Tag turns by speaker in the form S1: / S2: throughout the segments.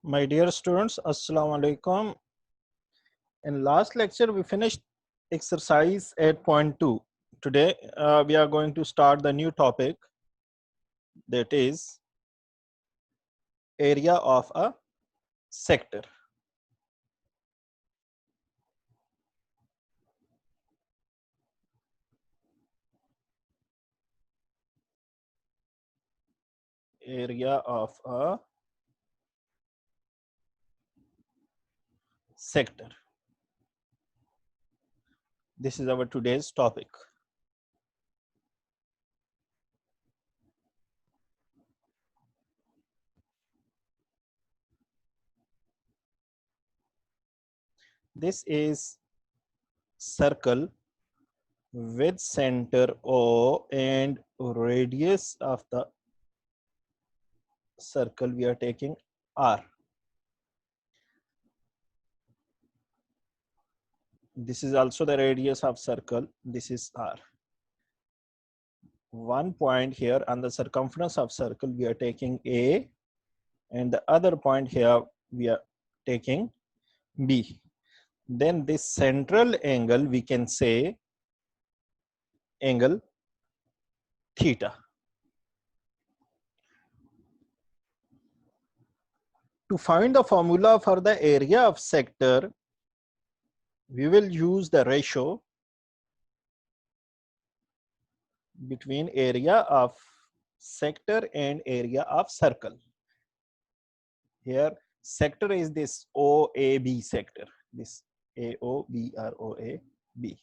S1: My dear students, Assalamu alaikum. In last lecture, we finished exercise 8.2. Today, we are going to start the new topic, that is area of a sector. Area of a sector. This is our today's topic. This is circle with center O and radius of the circle we are taking R. This is also the radius of circle. This is R. One point here on the circumference of circle we are taking A, and the other point here we are taking B. Then this central angle we can say angle theta. To find the formula for the area of sector, we will use the ratio between area of sector and area of circle. Here sector is this OAB sector, this AOBROAB.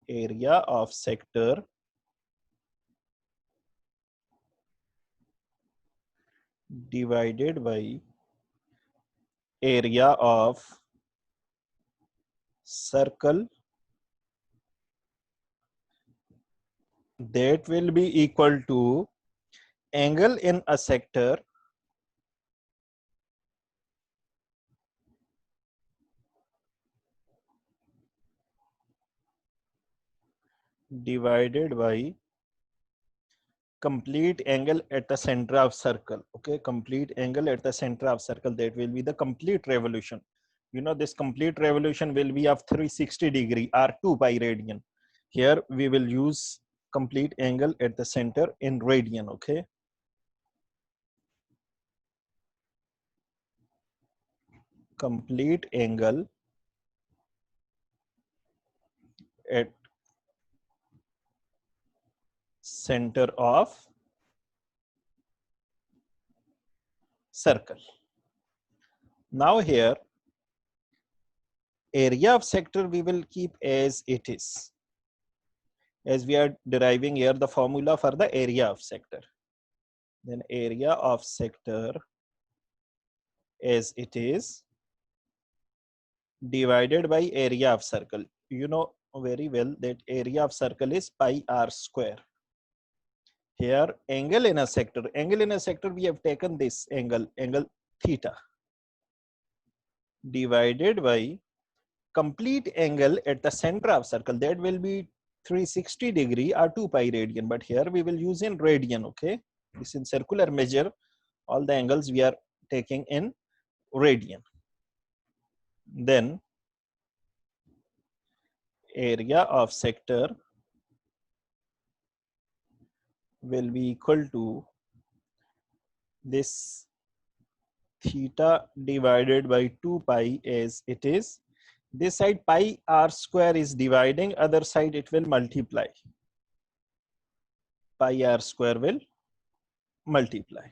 S1: Area of sector divided by area of circle, that will be equal to angle in a sector divided by complete angle at the center of circle. Okay, complete angle at the center of circle, that will be the complete revolution. You know, this complete revolution will be of 360 degree or 2 pi radian. Here we will use complete angle at the center in radian. Okay, complete angle at center of circle. Now here area of sector we will keep as it is, as we are deriving here the formula for the area of sector. Then area of sector as it is divided by area of circle. You know very well that area of circle is pi r square. Here angle in a sector we have taken this angle theta, divided by complete angle at the center of circle, that will be 360 degree or 2 pi radian, but here we will use in radian. Okay, this is circular measure, all the angles we are taking in radian. Then area of sector will be equal to this theta divided by 2 pi as it is. This side pi r square is dividing, other side it will multiply. Pi r square will multiply.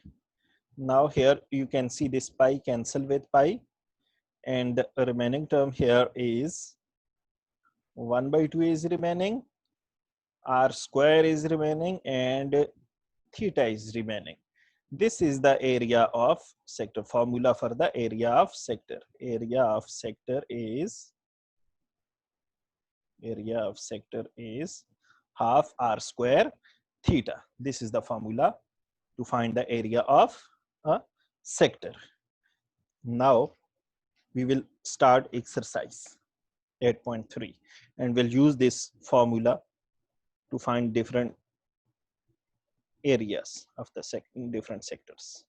S1: Now here you can see this pi cancel with pi, and the remaining term here is 1 by 2 is remaining, r square is remaining, and theta is remaining. This is the area of sector. Formula for the area of sector. Area of sector is half r square theta. This is the formula to find the area of a sector. Now we will start exercise 8.3 and we'll use this formula to find different areas of the different sectors.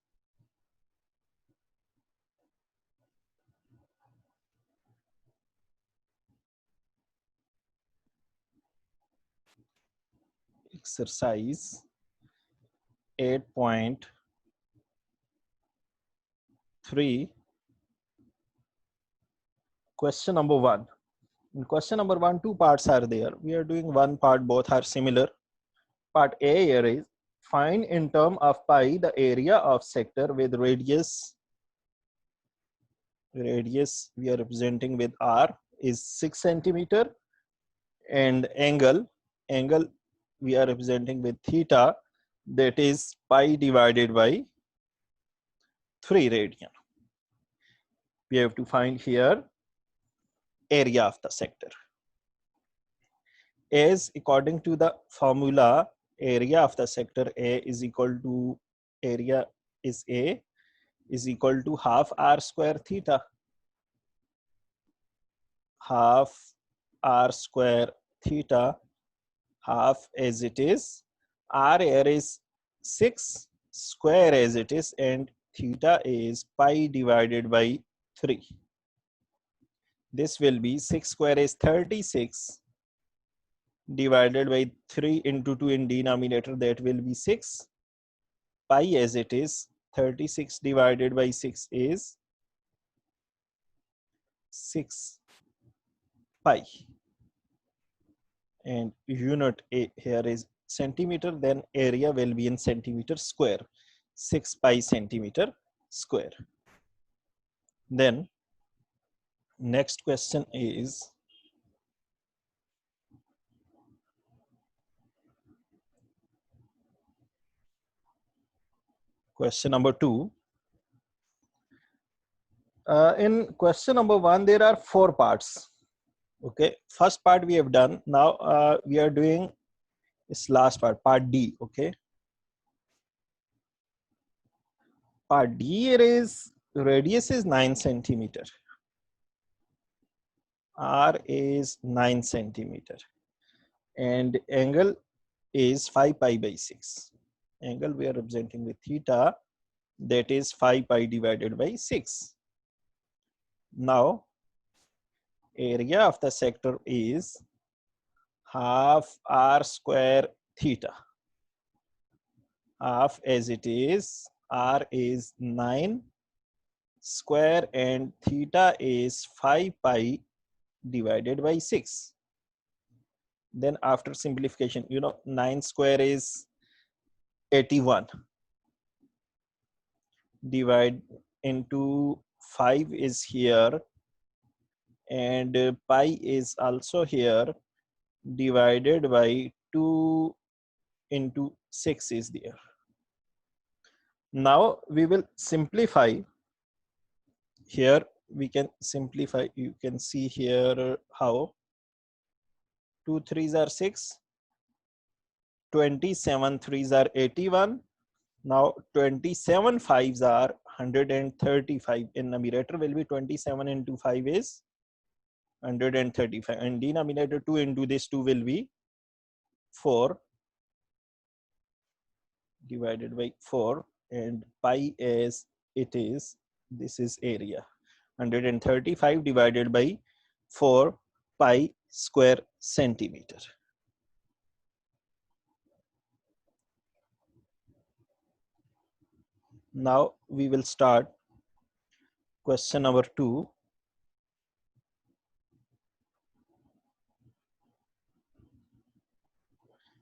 S1: exercise 8.3, question number 1. In question number 1, two parts are there. We are doing one part, both are similar. Part A here is find in term of pi the area of sector with radius we are representing with r is 6 centimeter, and angle we are representing with theta, that is pi divided by 3 radian. We have to find here area of the sector. As according to the formula, area of the sector A is equal to area is A is equal to half r square theta. Half r square theta, half as it is, r here is 6, square as it is, and theta is pi divided by 3. This will be 6 square is 36 divided by 3 into 2 in denominator, that will be 6. Pi as it is, 36 divided by 6 is 6 pi. And unit A here is centimeter, then area will be in centimeter square, 6 pi centimeter square. Then next question is question number 2. In question number 1, there are 4 parts. Okay, first part we have done. Now we are doing this last part D. Okay, part D is radius is 9 centimeter, r is 9 centimeter, and angle is 5 pi by 6. Angle we are representing with theta, that is 5 pi divided by 6. Now area of the sector is half r square theta. Half as it is, r is 9 square and theta is 5 pi divided by 6. Then after simplification, 9 square is 81. Divide into 5 is here, and pi is also here, divided by 2 into 6 is there. Now we will simplify. Here we can simplify. You can see here how 2 3s are 6, 27 3s are 81. Now 27 5s are 135. In numerator will be 27 into 5 is 135, and denominator 2 into this 2 will be 4 divided by 4, and pi as it is, this is area, 135 divided by 4 pi square centimeter. Now we will start question number 2.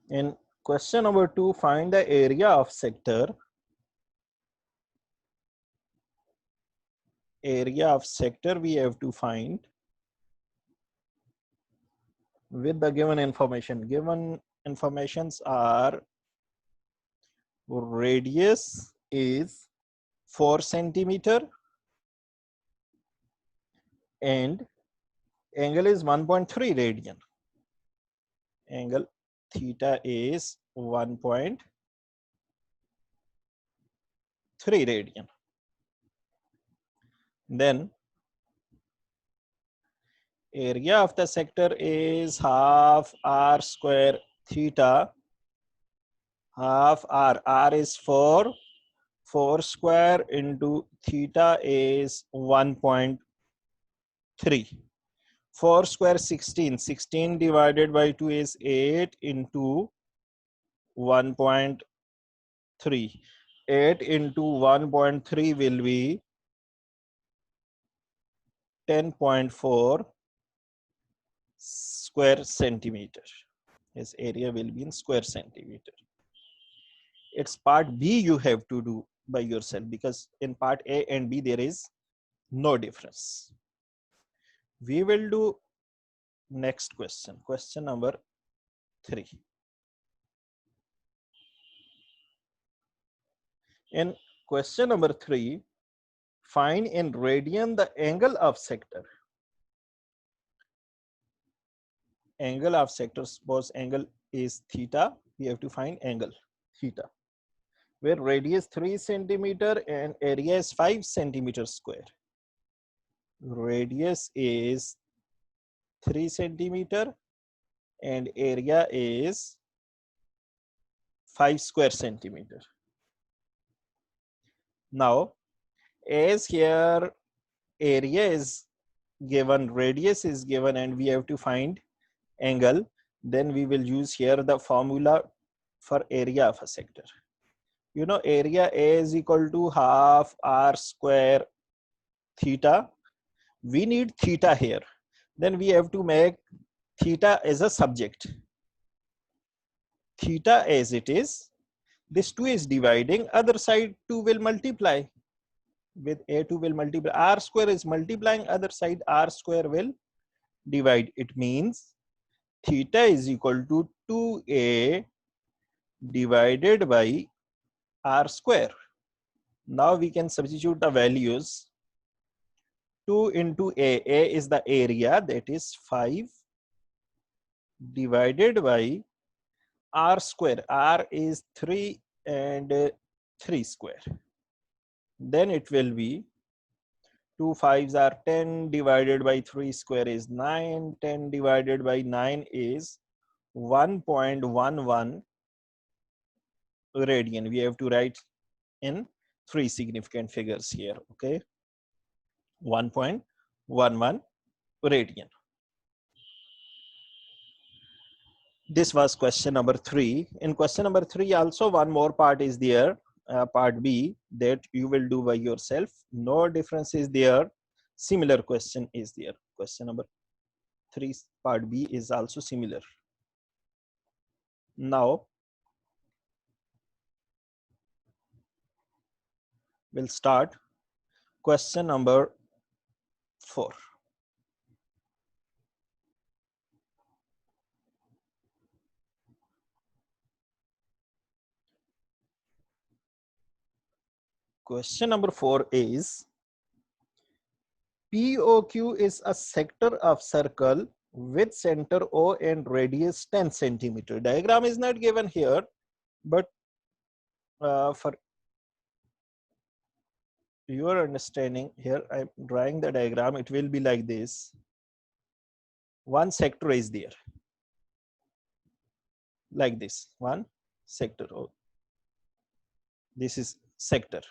S1: In question number 2, find the area of sector. Area of sector we have to find with the given information. Given informations are radius is 4 centimeter and angle is 1.3 radian. Angle theta is 1.3 radian. Then area of the sector is half r square theta. Half r is 4 square into theta is 1.3. 4 square 16 divided by 2 is 8 into 1.3. 8 into 1.3 will be 10.4 square centimeter. His area will be in square centimeter. It's part B you have to do by yourself, because in part A and B there is no difference. We will do next question, question number 3. In question number 3, find in radian the angle of sector. Angle of sector, suppose angle is theta, we have to find angle theta, where radius 3 centimeter and area is 5 centimeter square. Radius is 3 centimeter and area is 5 square centimeter. Now, as here area is given, radius is given, and we have to find angle, then we will use here the formula for area of a sector. You know, area A is equal to half r square theta. We need theta here. Then we have to make theta as a subject. Theta as it is, this 2 is dividing, other side 2 will multiply. With A2 will multiply, r square is multiplying, other side r square will divide. It means theta is equal to 2a divided by r square. Now we can substitute the values. 2 into a is the area, that is 5 divided by r square. R is 3 and 3 square. Then it will be 2 5s are 10 divided by 3 square is 9. 10 divided by 9 is 1.11 radian. We have to write in 3 significant figures here. Okay, 1.11 radian. This was question number 3. In question number 3 also one more part is there, part B, that you will do by yourself. No difference is there. Similar question is there. Question number 3 part B is also similar. Now we'll start question number 4. Question number 4 is, POQ is a sector of circle with center O and radius 10 centimeter. Diagram is not given here, but for your understanding here, I'm drawing the diagram. It will be like this. One sector is there, like this, one sector. Oh, this is sector.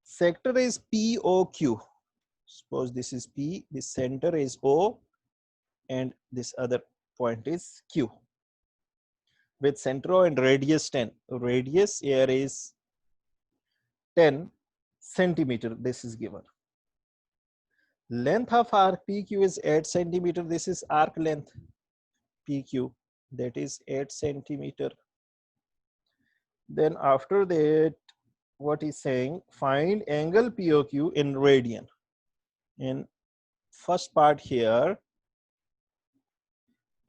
S1: Sector is POQ. Suppose this is P, this center is O, and this other point is Q. With center O and radius 10. Radius here is 10 centimeter. This is given. Length of arc PQ is 8 centimeter. This is arc length PQ, that is 8 centimeter. Then after that, what is saying, find angle POQ in radian. In first part here,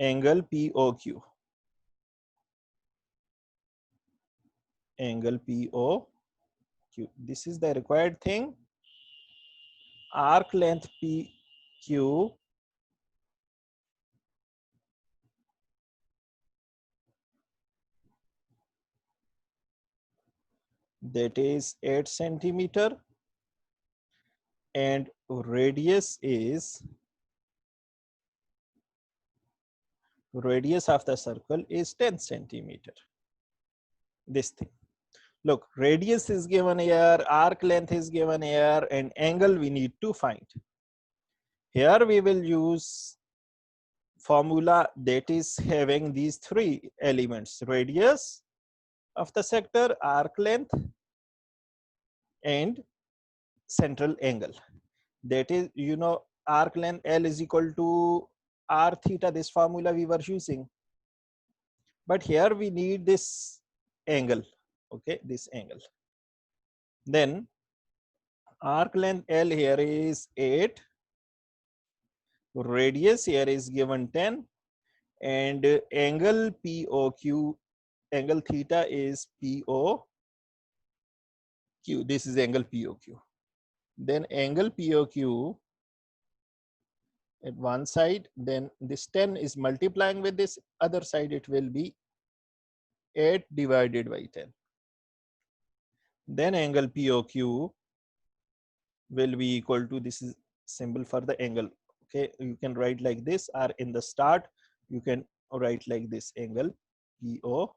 S1: angle POQ. Angle POQ. This is the required thing. Arc length PQ that is 8 centimeter and radius of the circle is 10 centimeter. This thing. Look, radius is given here, arc length is given here, and angle we need to find. Here we will use formula that is having these three elements: radius of the sector, arc length, and central angle. That is, you know, arc length L is equal to r theta, this formula we were using. But here we need this angle, okay, this angle. Then arc length L here is 8, radius here is given 10, and angle POQ, angle theta is POQ. This is angle POQ. Then angle POQ at one side, then this 10 is multiplying with this other side, it will be 8 divided by 10. Then angle POQ will be equal to, this is symbol for the angle. Okay, you can write like this, or in the start, you can write like this, angle POQ,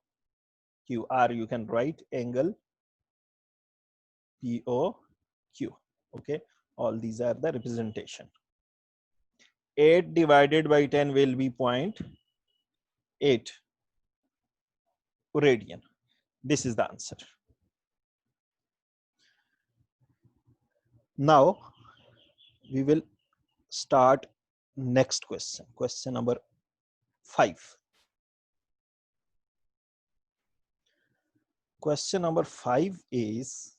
S1: or you can write angle POQ. Okay, all these are the representation. 8 divided by 10 will be 0.8 radian. This is the answer. Now we will start next question, question number 5. Question number 5 is,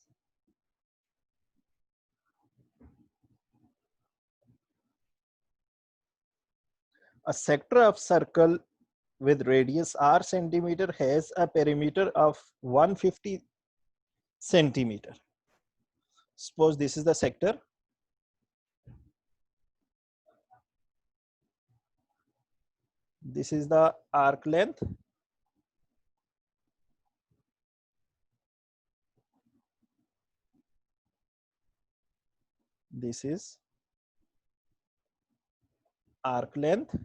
S1: a sector of circle with radius r centimeter has a perimeter of 150 centimeter. Suppose this is the sector. This is the arc length. This is arc length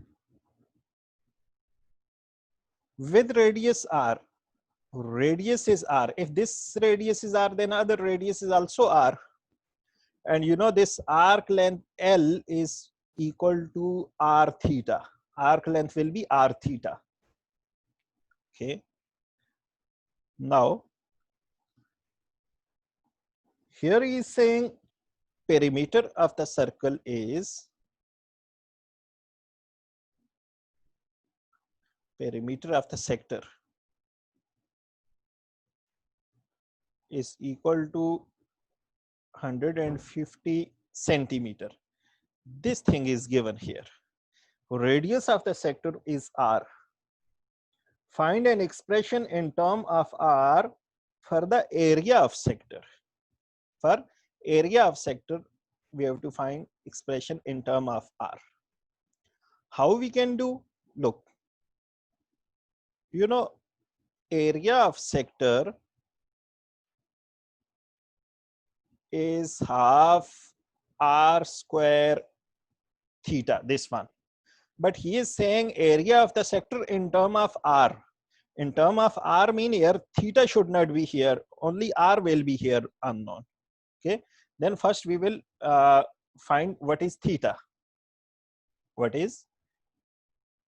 S1: with radius r. Radius is r. If this radius is r, then other radius is also r. And you know this arc length L is equal to r theta. Arc length will be r theta. Okay. Now, here he is saying perimeter of the circle is, perimeter of the sector is equal to 150 centimeter. This thing is given here. Radius of the sector is r. Find an expression in term of r for the area of sector. For area of sector, we have to find expression in term of r. How we can do? Look, you know, area of sector is half r square theta, this one. But he is saying area of the sector in term of r. In term of r mean here theta should not be here, only r will be here unknown. Okay, then first we will find what is theta. What is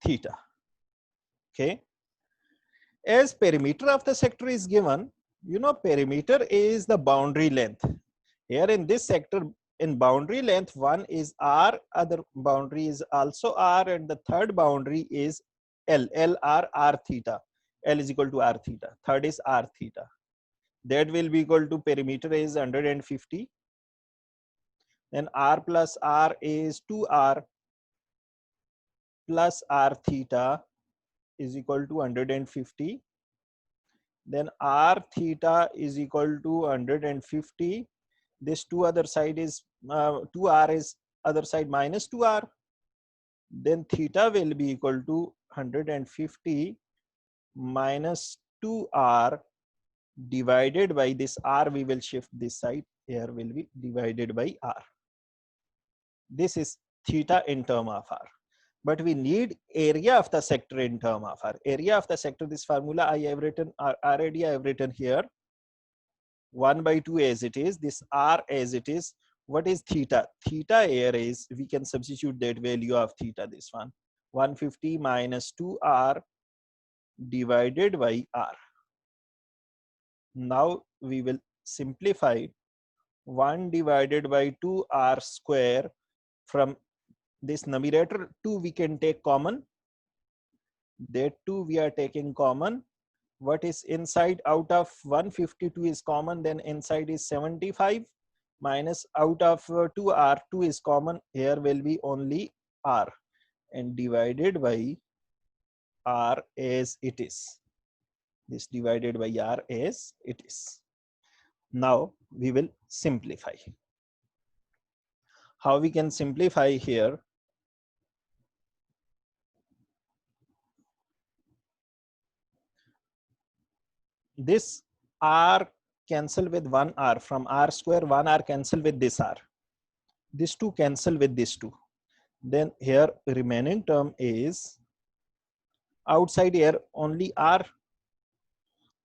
S1: theta? Okay, as perimeter of the sector is given, you know, perimeter is the boundary length. Here in this sector, in boundary length, one is r, other boundary is also r, and the third boundary is L. L r theta. L is equal to r theta. Third is r theta. That will be equal to, perimeter is 150. Then r plus r is 2r plus r theta is equal to 150. Then r theta is equal to 150. This 2 other side is 2r is other side minus 2r. Then theta will be equal to 150 minus 2r divided by this r. We will shift this side. Here will be divided by r. This is theta in term of r. But we need area of the sector in term of r. Area of the sector, this formula I have written, r area I have written here. 1 by 2 as it is, this r as it is. What is theta? Theta here is, we can substitute that value of theta, this one. 150 minus 2r divided by r. Now we will simplify 1 divided by 2r square. From this numerator 2 we can take common. That 2 we are taking common. What is inside? Out of 152 is common, then inside is 75 minus out of 2r, 2 is common, here will be only r, and divided by r as it is. This divided by r as it is. Now we will simplify. How we can simplify here? This r cancel with 1 r. From r square 1 r cancel with this r. This 2 cancel with this 2. Then here remaining term is outside here only r,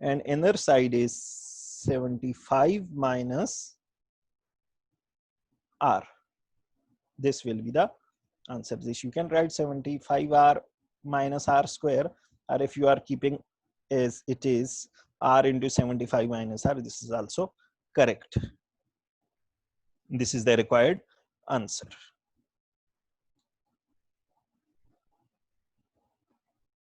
S1: and inner side is 75 minus r. This will be the answer. This you can write 75r minus r square, or if you are keeping as it is r into 75 minus r, this is also correct. This is the required answer.